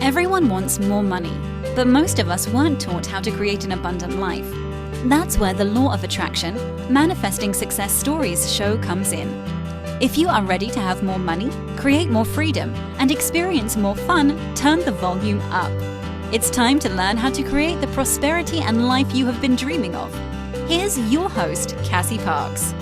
Everyone wants more money, but most of us weren't taught how to create an abundant life. That's where the law of attraction, manifesting success stories show comes in. If you are ready to have more money, create more freedom, and experience more fun, turn the volume up. It's time to learn how to create the prosperity and life you have been dreaming of. Here's your host, Cassie Parks.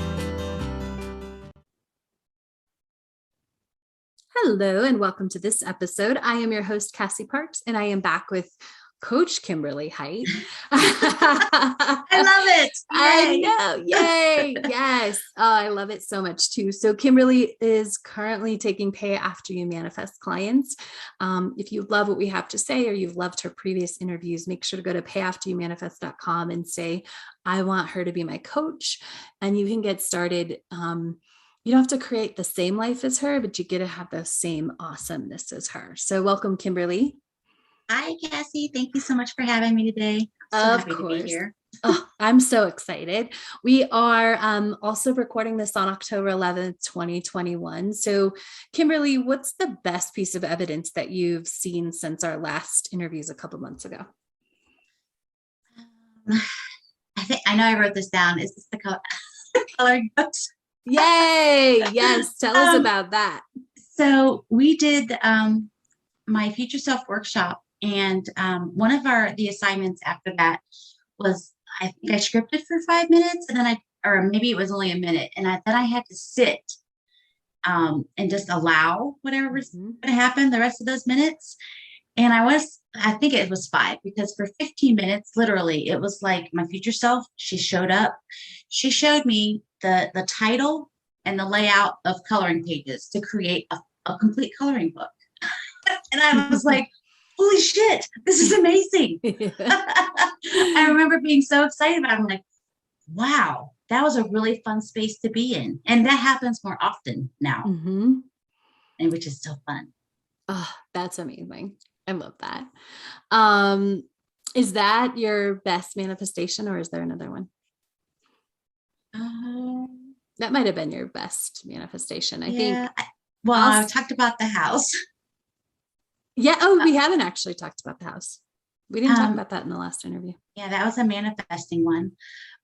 Hello, and welcome to this episode. I am your host, Cassie Parks, and I am back with Coach Kimberly Height. I love it. Yay. I know. Yay. Yes. Oh, I love it so much too. So Kimberly is currently taking Pay After You Manifest clients. If you love what we have to say, or you've loved her previous interviews, make sure to go to payafteryoumanifest.com and say, I want her to be my coach. And you can get started. You don't have to create the same life as her, but you get to have the same awesomeness as her. So welcome, Kimberly. Hi, Cassie. Thank you so much for having me today. I'm so happy to be here. Oh, I'm so excited. We are also recording this on October 11th, 2021. So Kimberly, what's the best piece of evidence that you've seen since our last interviews a couple months ago? I know I wrote this down. Is this the coloring books? Yay. Yes. Tell us about that. So we did my Future Self workshop, and one of the assignments after that was, I think I scripted for 5 minutes, and then or maybe it was only a minute, and then I had to sit and just allow whatever was going to happen the rest of those minutes. And I think it was 5, because for 15 minutes, literally, it was like my future self, she showed up. She showed me the title and the layout of coloring pages to create a complete coloring book. And I was like, holy shit, this is amazing. I remember being so excited about it. I'm like, wow, that was a really fun space to be in. And that happens more often now, and which is so fun. Oh, that's amazing. I love that. Is that your best manifestation, or is there another one? That might have been your best manifestation. I think. I talked about the house. Yeah. Oh, we haven't actually talked about the house. We didn't talk about that in the last interview. Yeah, that was a manifesting one.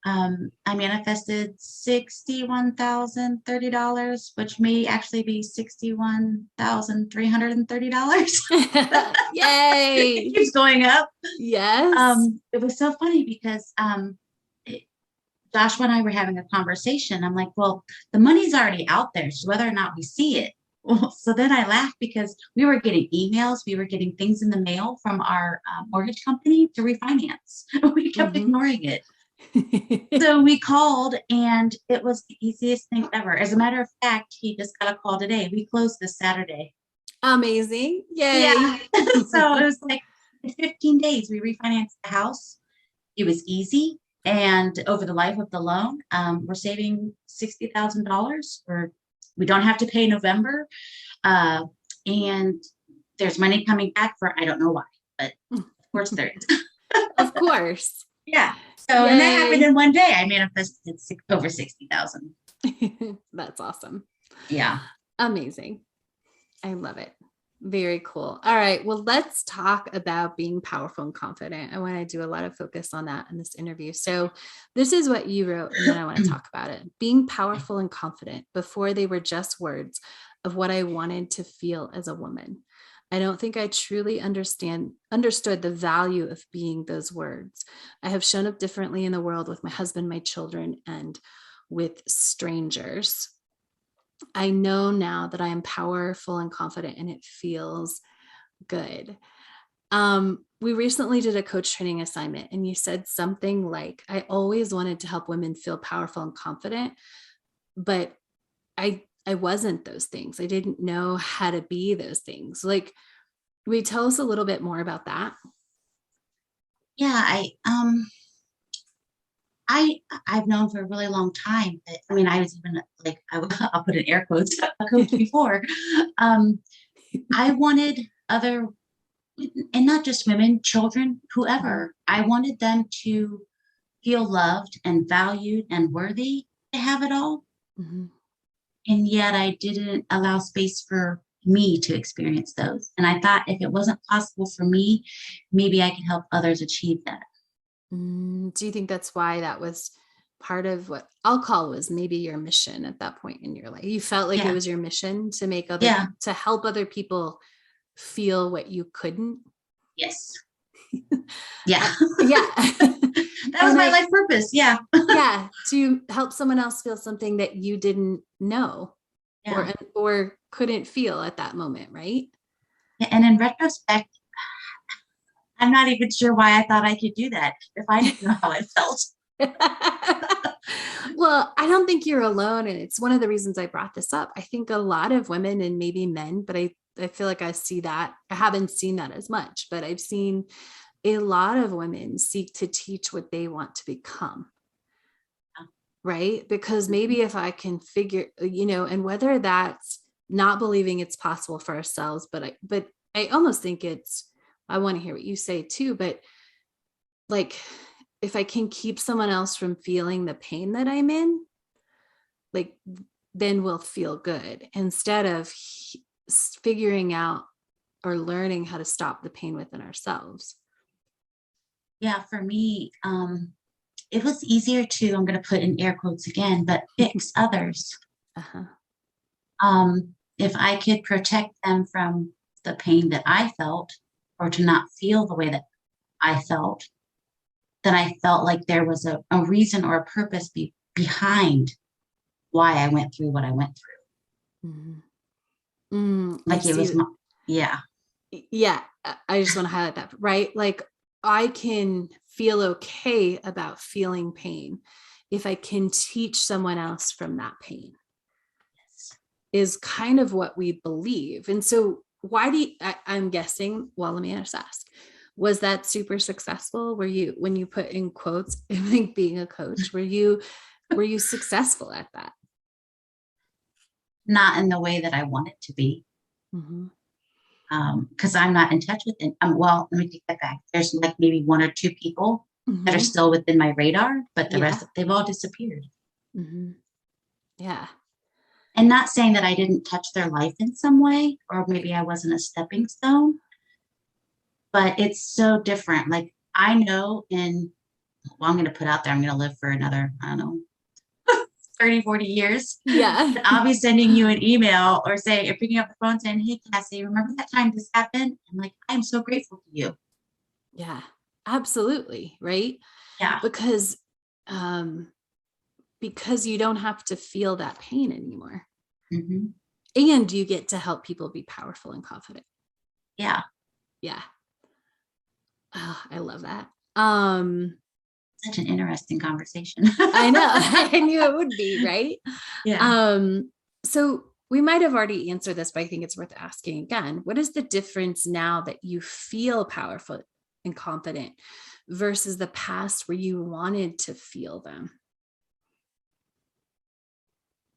I manifested $61,030, which may actually be $61,330. Yay! It keeps going up. Yes. It was so funny because Joshua and I were having a conversation. I'm like, well, the money's already out there, so whether or not we see it. Well, so then I laughed because we were getting emails, we were getting things in the mail from our mortgage company to refinance. We kept ignoring it. So we called, and it was the easiest thing ever. As a matter of fact, he just got a call today. We closed this Saturday. Amazing. Yay. Yeah. So it was like in 15 days, we refinanced the house. It was easy. And over the life of the loan, we're saving $60,000. We don't have to pay November. And there's money coming back for, I don't know why, but of course there is. Of course. Yeah. So, and that happened in one day. I manifested over 60,000. That's awesome. Yeah. Amazing. I love it. Very cool. All right. Well, let's talk about being powerful and confident. I want to do a lot of focus on that in this interview. So this is what you wrote, and then I want to talk about it. Being powerful and confident before they were just words of what I wanted to feel as a woman. I don't think I truly understood the value of being those words. I have shown up differently in the world with my husband, my children, and with strangers. I know now that I am powerful and confident, and it feels good. We recently did a coach training assignment, and you said something like, I always wanted to help women feel powerful and confident, but I wasn't those things. I didn't know how to be those things. Like, will you tell us a little bit more about that? Yeah, I've known for a really long time that, I mean, I was even like, I'll put in air quotes, a coach before. I wanted other, and not just women, children, whoever, I wanted them to feel loved and valued and worthy to have it all. And yet I didn't allow space for me to experience those. And I thought if it wasn't possible for me, maybe I could help others achieve that. Do you think that's why that was part of what I'll call was maybe your mission at that point in your life? You felt like it Yeah. was your mission to make Yeah. to help other people feel what you couldn't. Yes. Yeah. Yeah. That was my life purpose. Yeah. Yeah. To help someone else feel something that you didn't know Yeah. or couldn't feel at that moment. Right. And in retrospect, I'm not even sure why I thought I could do that if I didn't know how I felt. Well, I don't think you're alone. And it's one of the reasons I brought this up. I think a lot of women and maybe men, but I feel like I see that. I haven't seen that as much, but I've seen a lot of women seek to teach what they want to become. Right. Because maybe if I can figure, and whether that's not believing it's possible for ourselves, but I almost think I want to hear what you say too, but like, if I can keep someone else from feeling the pain that I'm in, like, then we'll feel good instead of figuring out or learning how to stop the pain within ourselves. Yeah, for me, it was easier to, I'm going to put in air quotes again, but fix others. Uh-huh. If I could protect them from the pain that I felt or to not feel the way that I felt, then I felt like there was a reason or a purpose behind why I went through what I went through. Like it was, yeah. Yeah. I just want to highlight that, right? Like I can feel okay about feeling pain if I can teach someone else from that pain. Yes. Is kind of what we believe. And so I'm guessing, well, let me just ask, was that super successful? Were you, when you put in quotes, I think being a coach, were you successful at that? Not in the way that I want it to be. Because I'm not in touch with it. Well, let me take that back. There's like maybe one or two people that are still within my radar, but the rest, they've all disappeared. Yeah. And not saying that I didn't touch their life in some way, or maybe I wasn't a stepping stone, but it's so different. Like I know I'm going to put out there, I'm going to live for another, I don't know, 30, 40 years. Yeah. I'll be sending you an email or picking up the phone saying, hey, Cassie, remember that time this happened? I'm like, I'm so grateful to you. Yeah, absolutely. Right. Yeah. Because you don't have to feel that pain anymore. And you get to help people be powerful and confident. Yeah. Yeah. Oh, I love that. Such an interesting conversation. I know. I knew it would be, right? Yeah. So we might have already answered this, but I think it's worth asking again. What is the difference now that you feel powerful and confident versus the past where you wanted to feel them?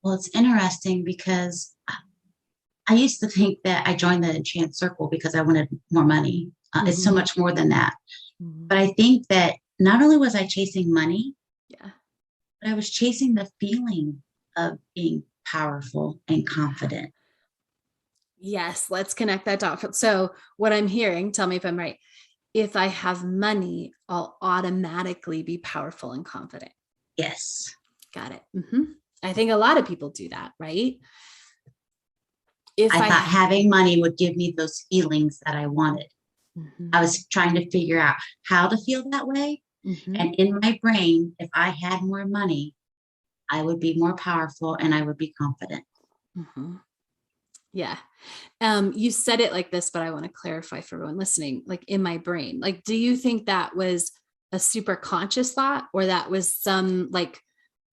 Well, it's interesting because I used to think that I joined the Enchant Circle because I wanted more money. It's so much more than that. But I think that not only was I chasing money, but I was chasing the feeling of being powerful and confident. Yes, let's connect that dot. So what I'm hearing, tell me if I'm right. If I have money, I'll automatically be powerful and confident. Yes. Got it. I think a lot of people do that, right? I thought having money would give me those feelings that I wanted. I was trying to figure out how to feel that way. And in my brain, if I had more money, I would be more powerful and I would be confident. Yeah. You said it like this, but I want to clarify for everyone listening, like in my brain. Like, do you think that was a super conscious thought, or that was some like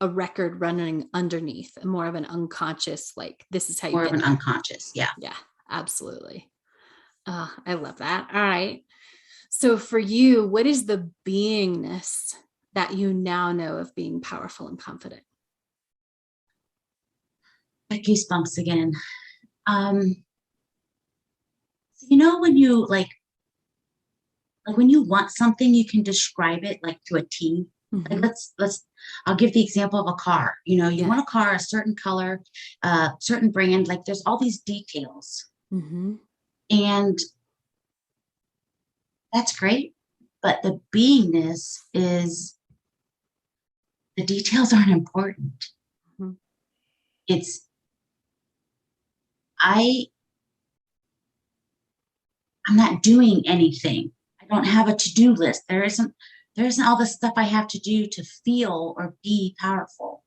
a record running underneath, more of an unconscious, like this is how you more get of an unconscious? Yeah. Yeah, absolutely. I love that. All right. So for you, what is the beingness that you now know of being powerful and confident? Goosebumps again. When you like when you want something, you can describe it like to a T. Like I'll give the example of a car. You want a car, a certain color, certain brand, like there's all these details. Mm-hmm. And that's great. But the beingness is, the details aren't important. Mm-hmm. It's, I, I'm not doing anything. I don't have a to-do list. There isn't all the stuff I have to do to feel or be powerful.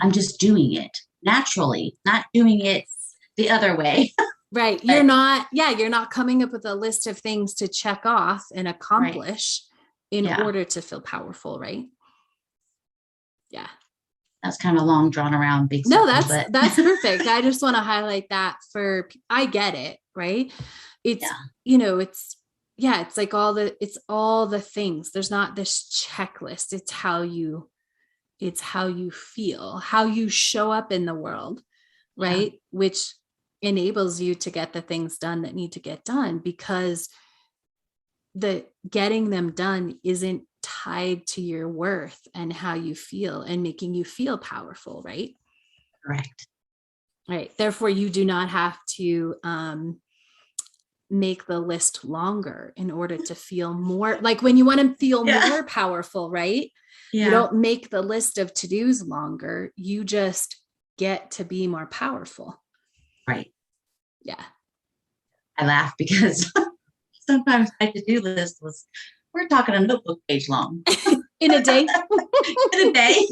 I'm Mm-hmm. just doing it naturally, not doing it the other way. Right. But You're not coming up with a list of things to check off and right. accomplish in Yeah. order to feel powerful, right? Yeah. That's kind of a long drawn around big No, circle, but that's perfect. I just want to highlight that I get it, right? It's, yeah. it's like it's all the things. There's not this checklist. It's how you feel, how you show up in the world, Yeah. right? Which enables you to get the things done that need to get done, because the getting them done isn't tied to your worth and how you feel and making you feel powerful, right? Correct. Right. Therefore, you do not have to make the list longer in order to feel more, like when you want to feel Yeah. more powerful, right? You Yeah. don't make the list of to-dos longer. You just get to be more powerful. Right. Yeah. I laugh because sometimes my to-do list we're talking a notebook page long. In a day. In a day.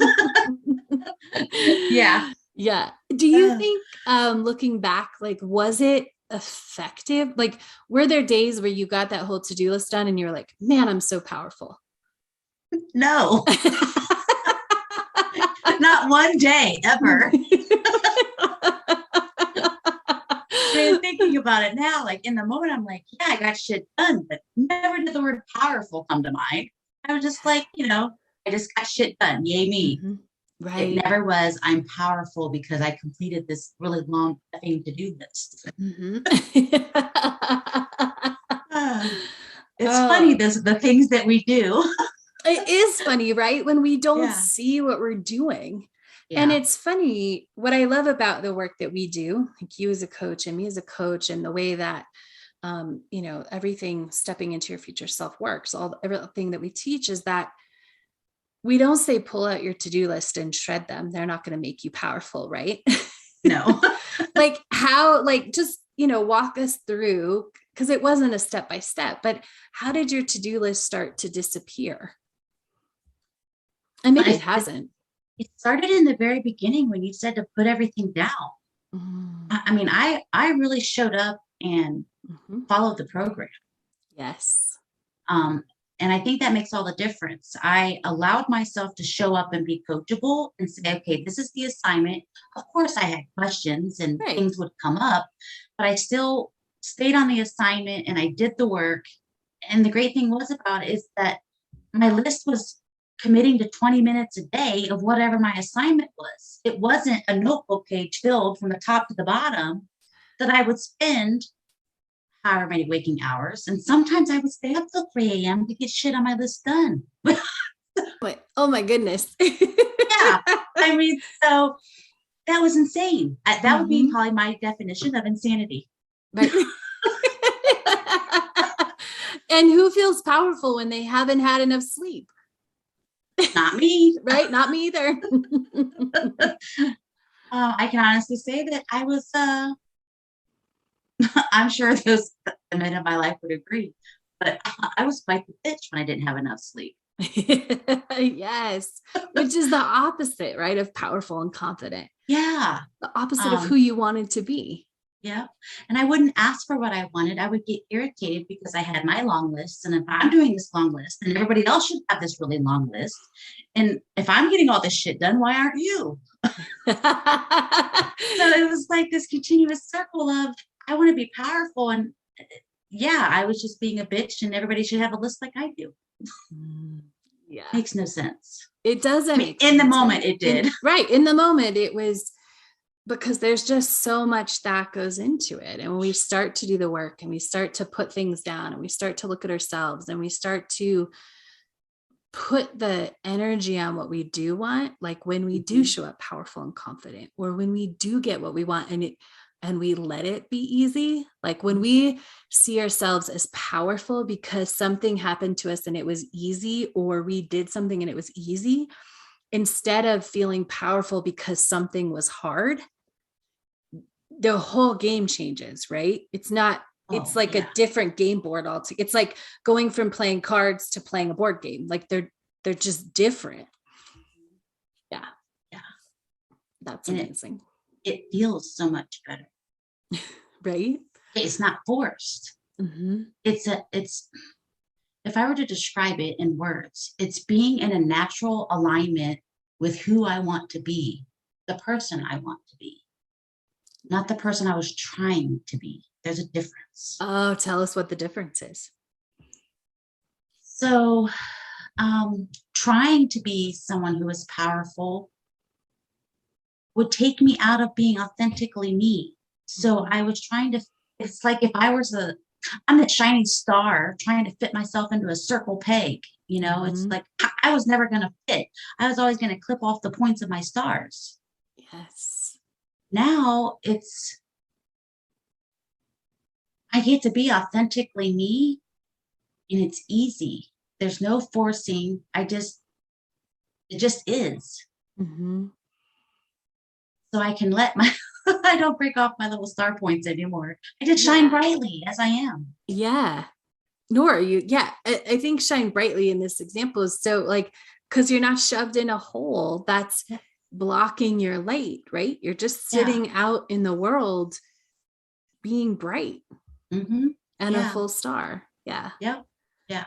Yeah. Yeah. Do you think, looking back, like, was it effective? Like, were there days where you got that whole to-do list done and you were like, man, I'm so powerful? No. Not one day ever. I mean, thinking about it now, like in the moment, I'm like, yeah, I got shit done, but never did the word powerful come to mind. I was just like, I just got shit done. Yay me. Mm-hmm. It Right. never was, I'm powerful because I completed this really long thing to-do list. Mm-hmm. It's funny, the things that we do. It is funny, right? When we don't Yeah. see what we're doing. And Yeah. it's funny, what I love about the work that we do, like you as a coach and me as a coach, and the way that everything stepping into your future self works, everything that we teach is that we don't say pull out your to-do list and shred them. They're not going to make you powerful, right? No. Like how, like, just, walk us through, because it wasn't a step by step, but how did your to-do list start to disappear? And maybe it hasn't. It started in the very beginning when you said to put everything down. Mm-hmm. I mean, I really showed up and followed the program. Yes. And I think that makes all the difference. I allowed myself to show up and be coachable and say, okay, this is the assignment. Of course, I had questions and things would come up, but I still stayed on the assignment and I did the work. And the great thing about it is that my list was committing to 20 minutes a day of whatever my assignment was. It wasn't a notebook page filled from the top to the bottom that I would spend however many waking hours. And sometimes I would stay up till 3 a.m. to get shit on my list done. But, oh my goodness. Yeah. I mean, so that was insane. That would be probably my definition of insanity. Right. And who feels powerful when they haven't had enough sleep? Not me. Right? Not me either. I can honestly say that I was, I'm sure those men in my life would agree, but I was quite the bitch when I didn't have enough sleep. Yes. Which is the opposite, right? Of powerful and confident. Yeah. The opposite of who you wanted to be. Yeah. And I wouldn't ask for what I wanted. I would get irritated because I had my long list. And if I'm doing this long list, then everybody else should have this really long list. And if I'm getting all this shit done, why aren't you? So it was like this continuous circle of, I want to be powerful. And yeah, I was just being a bitch and everybody should have a list like I do. Yeah. Makes no sense. It doesn't make sense. In the moment it did. Right. In the moment it was, because there's just so much that goes into it. And when we start to do the work and we start to put things down and we start to look at ourselves and we start to put the energy on what we do want, like when we do show up powerful and confident, or when we do get what we want. And and we let it be easy. Like when we see ourselves as powerful because something happened to us and it was easy, or we did something and it was easy, instead of feeling powerful because something was hard, the whole game changes, right? It's not, it's Oh, like a yeah. different game board altogether. It's like going from playing cards to playing a board game. Like they're just different. Yeah. Yeah. That's And amazing. it feels so much better. Right? It's not forced. Mm-hmm. It's if I were to describe it in words, it's being in a natural alignment with who I want to be, the person I want to be, not the person I was trying to be. There's a difference. Oh, tell us what the difference is. So, trying to be someone who is powerful would take me out of being authentically me. So I was trying to, it's like if I was I'm the shining star trying to fit myself into a circle peg. It's Mhm. like I was never going to fit. I was always going to clip off the points of my stars. Yes. Now I get to be authentically me, and it's easy. There's no forcing. It just is. Mm-hmm. So I can let my, I don't break off my little star points anymore. I just shine brightly as I am. Yeah. Nor you, yeah. I think shine brightly in this example is so like, because you're not shoved in a hole that's blocking your light, right? You're just sitting out in the world being bright Mm-hmm. and a Yeah. full star. Yeah. Yep. Yeah.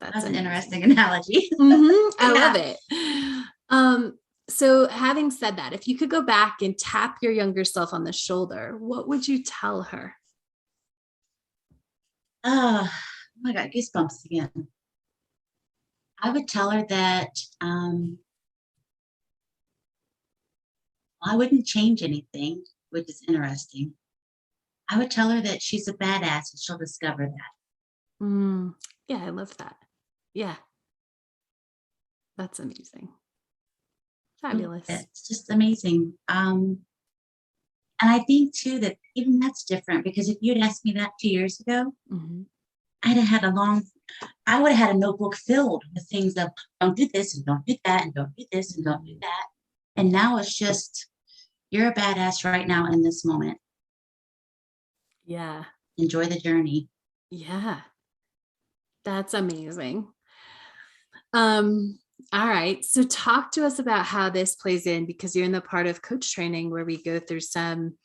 That's That's an amazing. interesting analogy. I Yeah. love it. So having said that, if you could go back and tap your younger self on the shoulder, what would you tell her? Oh my God, goosebumps again. I would tell her that I wouldn't change anything, which is interesting. I would tell her that she's a badass and she'll discover that. Mm, yeah, I love that. Yeah, that's amazing. Fabulous. It's just amazing. And I think too that even that's different because if you'd asked me that 2 years ago, Mhm. I would have had a notebook filled with things of don't do this and don't do that and don't do this and don't do that. And now it's just, you're a badass right now in this moment. Yeah, Enjoy the journey. yeah, that's amazing. Um, all right. So talk to us about how this plays in because you're in the part of coach training where we go through some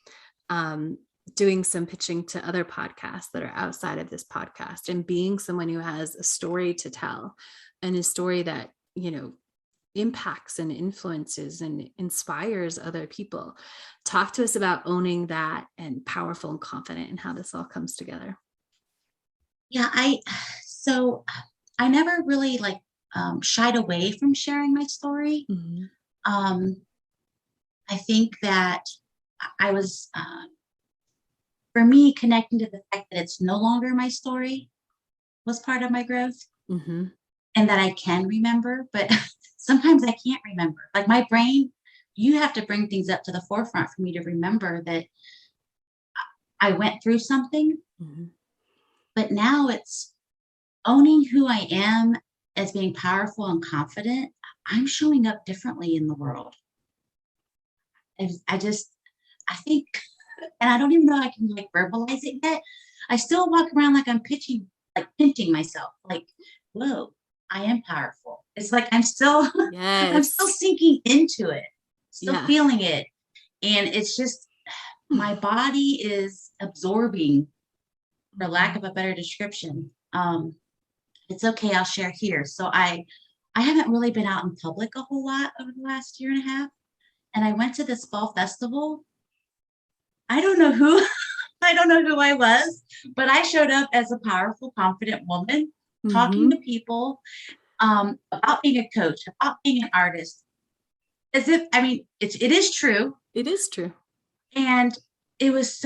um doing some pitching to other podcasts that are outside of this podcast and being someone who has a story to tell and a story that, impacts and influences and inspires other people. Talk to us about owning that and powerful and confident and how this all comes together. Yeah, so I never really shied away from sharing my story. Mm-hmm. Um, I think that I was, for me, connecting to the fact that it's no longer my story was part of my growth Mm-hmm. and that I can remember, but sometimes I can't remember. Like my brain, you have to bring things up to the forefront for me to remember that I went through something, Mm-hmm. but now it's owning who I am as being powerful and confident. I'm showing up differently in the world. I think, and I don't even know I can verbalize it yet. I still walk around like I'm pinching myself, like, whoa, I am powerful. It's like I'm still, I'm still Yes. sinking into it, still Yeah. feeling it. And it's just, my body is absorbing, for lack of a better description. It's okay, I'll share here. So I haven't really been out in public a whole lot over the last year and a half. And I went to this fall festival. I don't know who I don't know who I was, but I showed up as a powerful, confident woman talking Mm-hmm. to people about being a coach, about being an artist. As if, I mean, it is true. It is true. And it was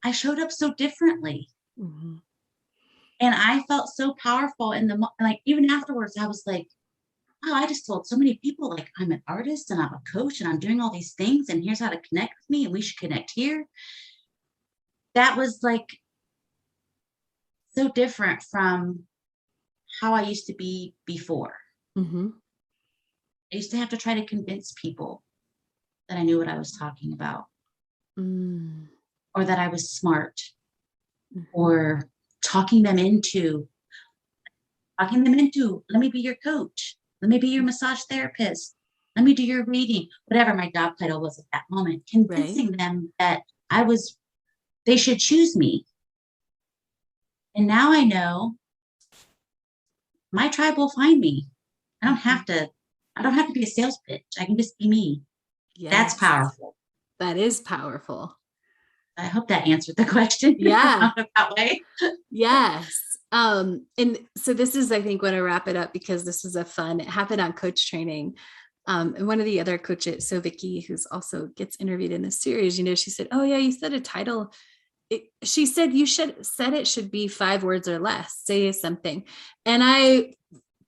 I showed up so differently. Mm-hmm. And I felt so powerful in even afterwards, I was like, wow, I just told so many people, like, I'm an artist and I'm a coach and I'm doing all these things and here's how to connect with me and we should connect here. That was like so different from how I used to be before. Mm-hmm. I used to have to try to convince people that I knew what I was talking about Mm-hmm. or that I was smart or talking them into let me be your coach. Let me be your massage therapist. Let me do your reading, whatever my job title was at that moment, Right. convincing them that they should choose me. And now I know my tribe will find me. I don't Mhm. have to, I don't have to be a sales pitch. I can just be me. That's Yes, powerful. that is powerful. I hope that answered the question in a Yeah. roundabout way. Yes. And so this is, I think, when I wrap it up because this is a fun, it happened on coach training. And one of the other coaches, so Vicky, who's also gets interviewed in this series, she said, "Oh yeah, you said a title." She said, "You should said it should be 5 words or less, say something." And I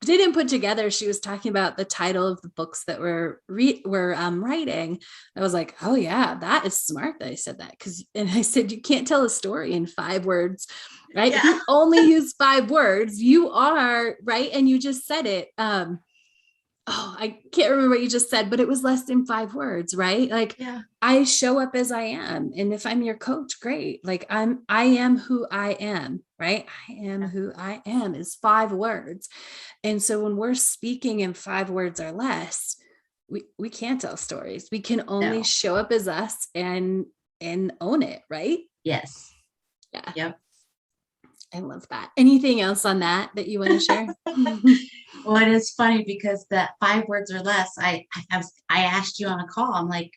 didn't put together she was talking about the title of the books that we're writing. I was like, oh yeah, that is smart that I said that, because and I said you can't tell a story in 5 words, right? If Yeah. you only use 5 words, you are right, and you just said it. Oh, I can't remember what you just said, but it was less than 5 words, right? Like, Yeah. I show up as I am. And if I'm your coach, great. Like, I am who I am, right? I am who I am is 5 words. And so when we're speaking in 5 words or less, we can't tell stories. We can only No. show up as us and own it, right? Yes. Yeah. Yep. I love that. Anything else on that you want to share? Well, it is funny because that 5 words or less, I asked you on a call, I'm like,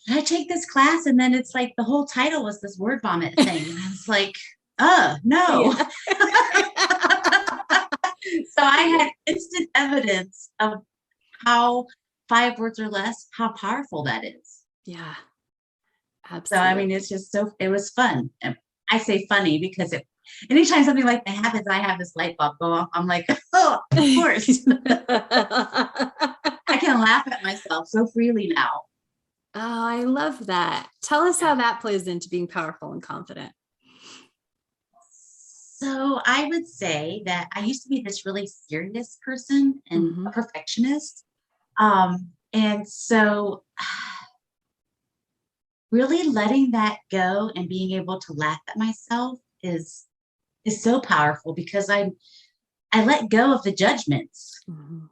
should I take this class? And then it's like the whole title was this word vomit thing. And I was like, no. Yeah. So I had instant evidence of how 5 words or less, how powerful that is. Yeah, So I mean, absolutely. it's just it was fun. And I say funny because anytime something like that happens, I have this light bulb go off. I'm like, oh, of course. I can laugh at myself so freely now. Oh, I love that. Tell us Yeah. how that plays into being powerful and confident. So I would say that I used to be this really serious person and a Mhm. perfectionist. And so really letting that go and being able to laugh at myself is so powerful because I let go of the judgments. Mhm.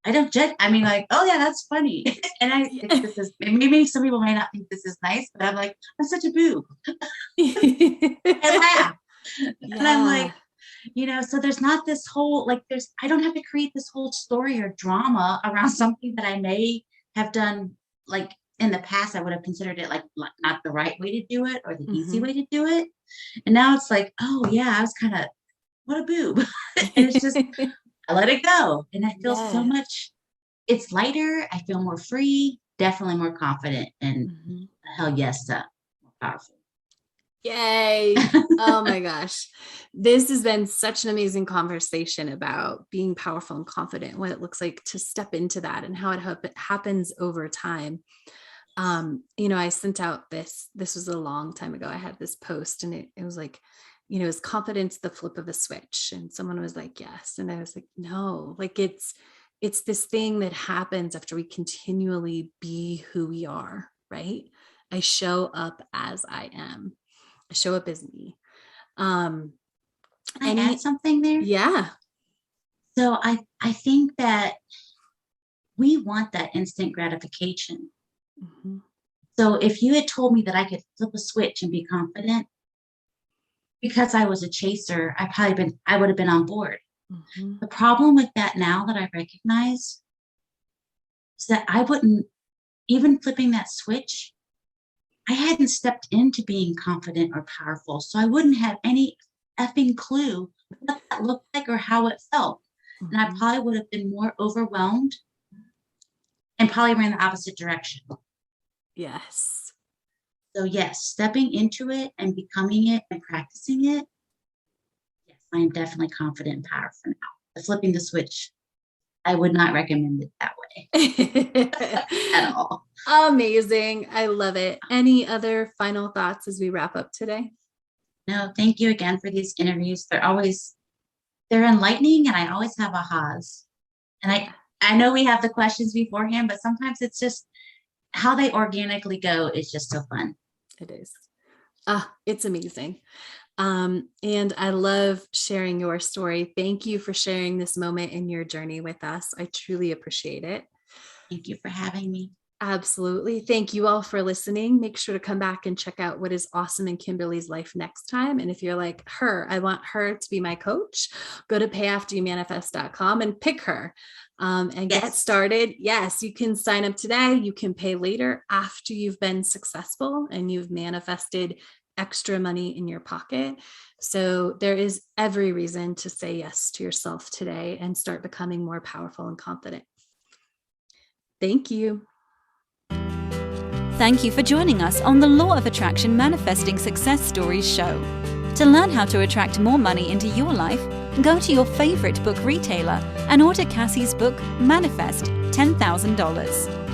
I don't judge. I mean, like, oh yeah, that's funny. And I think Yeah. this is maybe some people may not think this is nice, but I'm like, I'm such a boob. I laugh. And I'm Yeah. like, so there's not this whole like I don't have to create this whole story or drama around something that I may have done like in the past. I would have considered it like not the right way to do it or the easy Mhm. way to do it. And now it's like, oh yeah, I was kind of what a boob. And it's just I let it go. And I feel so Yes. much it's lighter. I feel more free, definitely more confident and Mhm. hell yes to more powerful. Yay. Oh my gosh. This has been such an amazing conversation about being powerful and confident, what it looks like to step into that and how it happens over time. I sent out this was a long time ago. I had this post and it was like, is confidence the flip of a switch? And someone was like, yes. And I was like, no, like it's this thing that happens after we continually be who we are, right? I show up as I am. I show up as me. Um, Can I add any, something there? yeah. So I think that we want that instant gratification. Mhm, So if you had told me that I could flip a switch and be confident because I was a chaser, I would have been on board. mhm, The problem with that now that I recognize is that I wouldn't even flipping that switch, I hadn't stepped into being confident or powerful. So I wouldn't have any effing clue what that looked like or how it felt. And I mhm. probably would have been more overwhelmed and probably ran the opposite direction. Yes. So yes, stepping into it and becoming it and practicing it, yes, I am definitely confident and powerful now. Flipping the switch. I would not recommend it that way at all. Amazing. I love it. Any other final thoughts as we wrap up today? No, thank you again for these interviews. They're enlightening, and I always have ahas. And I know we have the questions beforehand, but sometimes it's just how they organically go is just so fun. It is. It's amazing. And I love sharing your story. Thank you for sharing this moment in your journey with us. I truly appreciate it. Thank you for having me. Absolutely. Thank you all for listening. Make sure to come back and check out what is awesome in Kimberly's life next time. And if you're like I want her to be my coach, go to payafteryoumanifest.com and pick her and get started. Yes, you can sign up today. You can pay later after you've been successful and you've manifested extra money in your pocket. So there is every reason to say yes to yourself today and start becoming more powerful and confident. Thank you. Thank you for joining us on the Law of Attraction Manifesting Success Stories show. To learn how to attract more money into your life, go to your favorite book retailer and order Cassie's book, Manifest $10,000.